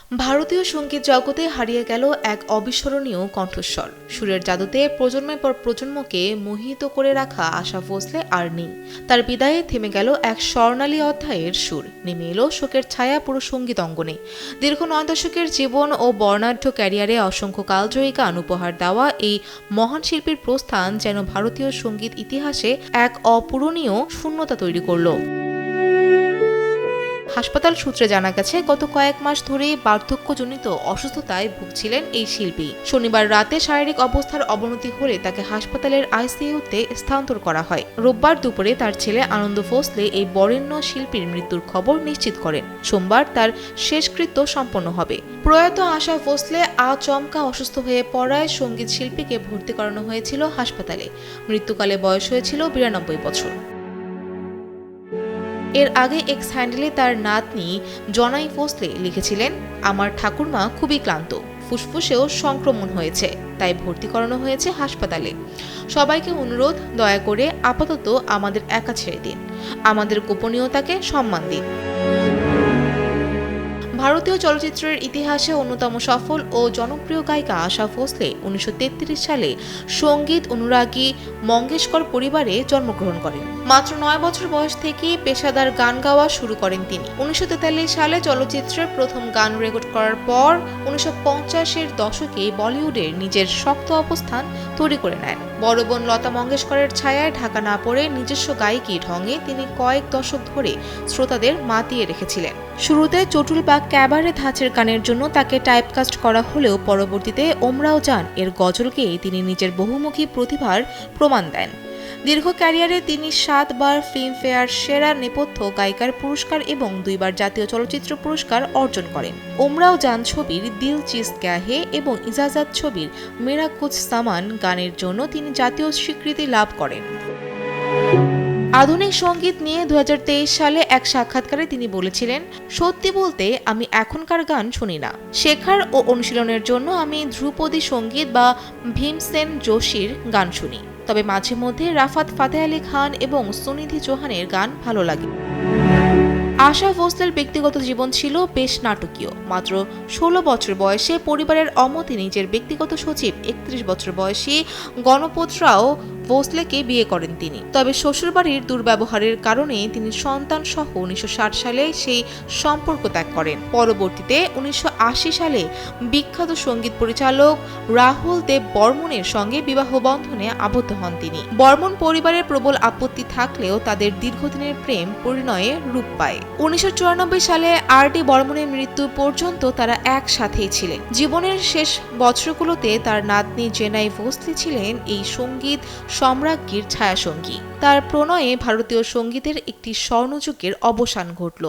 ভারতীয় সঙ্গীত জগতে হারিয়ে গেল এক অবিস্মরণীয় কণ্ঠস্বর। সুরের জাদুতে প্রজন্মের পর প্রজন্মকে মোহিত করে রাখা আশা ভোসলে আর নেই। তার বিদায়ে থেমে গেল এক স্বর্ণালী অধ্যায়ের সুর, নেমে এলো শোকের ছায়া পুরো সঙ্গীত অঙ্গনে। দীর্ঘ 9 দশকের জীবন ও বর্ণাঢ্য ক্যারিয়ারে অসংখ্য কালজয়ী গান উপহার দেওয়া এই মহান শিল্পীর প্রস্থান যেন ভারতীয় সঙ্গীত ইতিহাসে এক অপূরণীয় শূন্যতা তৈরি করল। হাসপাতাল সূত্রে জানা গেছে, গত কয়েক মাস ধরে বার্ধক্যজনিত অসুস্থতায় ভুগছিলেন এই শিল্পী। শনিবার রাতে শারীরিক অবস্থার অবনতি হলে তাকে হাসপাতালের আইসিইউতে স্থানান্তর করা হয়। রোববার দুপুরে তার ছেলে আনন্দ ভোসলে এই বরেণ্য শিল্পীর মৃত্যুর খবর নিশ্চিত করেন। সোমবার তার শেষকৃত্য সম্পন্ন হবে। প্রয়াত আশা ভোসলে আচমকা অসুস্থ হয়ে পড়ায় সঙ্গীত শিল্পীকে ভর্তি করানো হয়েছিল হাসপাতালে। মৃত্যুকালে বয়স হয়েছিল 92 বছর। এর আগে এক্স হ্যান্ডেলে তার নাতনি জনাই ভোসলে লিখেছিলেন, আমার ঠাকুরমা খুবই ক্লান্ত, ফুসফুসেও সংক্রমণ হয়েছে, তাই ভর্তি করানো হয়েছে হাসপাতালে। সবাইকে অনুরোধ, দয়া করে আপাতত আমাদের একা ছেড়ে দিন, আমাদের গোপনীয়তাকে সম্মান দিন। ভারতীয় চলচ্চিত্রের ইতিহাসে অন্যতম সফল ও জনপ্রিয় গায়িকা আশা ভোসলে 1933 সালে সঙ্গীত অনুরাগী মঙ্গেশকর পরিবারে জন্মগ্রহণ করেন। মাত্র 9 বছর বয়স থেকে পেশাদার গান গাওয়া শুরু করেন তিনি। 1943 সালে চলচ্চিত্রের প্রথম গান রেকর্ড করার পর 1950-এর দশকে বলিউডের নিজের শক্ত অবস্থান তৈরি করে নেন। বড় বোন লতা মঙ্গেশকরের ছায়ায় ঢাকা না পড়ে নিজস্ব গায়িকী ঢঙে তিনি কয়েক দশক ধরে শ্রোতাদের মাতিয়ে রেখেছিলেন। শুরুতে চটুল বা ক্যাবারে ধাঁচের গানের জন্য তাকে টাইপকাস্ট করা হলেও পরবর্তীতে ওমরাও জান এর গজল গেয়ে তিনি নিজের বহুমুখী প্রতিভার প্রমাণ দেন। দীর্ঘ ক্যারিয়ারে তিনি 7 বার ফিল্মফেয়ার সেরা নেপথ্য গায়িকার পুরস্কার এবং 2 বার জাতীয় চলচ্চিত্র পুরস্কার অর্জন করেন। ওমরাও জান ছবির দিল চিজ ক্যা হে এবং ইজাজত ছবির মেরা কুছ সামান গানের জন্য তিনি জাতীয় স্বীকৃতি লাভ করেন। আধুনিক সঙ্গীত নিয়ে 2023 সালে এক সাক্ষাৎকারে তিনি বলেছিলেন, সত্যি বলতে আমি এখনকার গান শুনি না। শেখার ও অনুশীলনের জন্য আমি ধ্রুপদী সঙ্গীত বা ভীমসেন যোশীর গান শুনি, তবে মাঝে মধ্যে রাফাত ফাতে আলী খান এবং সুনিধি চৌহানের গান ভালো লাগে। আশা ভোসলের ব্যক্তিগত জীবন ছিল বেশ নাটকীয়। মাত্র 16 বছর বয়সে পরিবারের অমতে নিজের ব্যক্তিগত সচিব 31 বছর বয়সী গণপত রাও ভোসলেকে বিয়ে করেন তিনি। তবে শ্বশুরবাড়ির দুর্ব্যবহারের কারণে তিনি সন্তান সহ 1960 সালে সেই সম্পর্ক ত্যাগ করেন। পরবর্তীতে 1980 সালে বিখ্যাত সঙ্গীত পরিচালক রাহুল দেব বর্মনের সঙ্গে বিবাহ বন্ধনে আবদ্ধ হন তিনি। বর্মন পরিবারের প্রবল আপত্তি থাকলেও তাদের দীর্ঘদিনের প্রেম পরিণয়ে রূপ পায়। 1994 সালে আর.ডি. বর্মনের মৃত্যু পর্যন্ত তারা একসাথেই ছিলেন। জীবনের শেষ বছরগুলোতে তার নাতনি জেনাই ভোসলে ছিলেন এই সঙ্গীত সম্রাজ্ঞীর ছায়াসঙ্গী। তার প্রণয়ে ভারতীয় সঙ্গীতের একটি স্বর্ণযুগের অবসান ঘটল।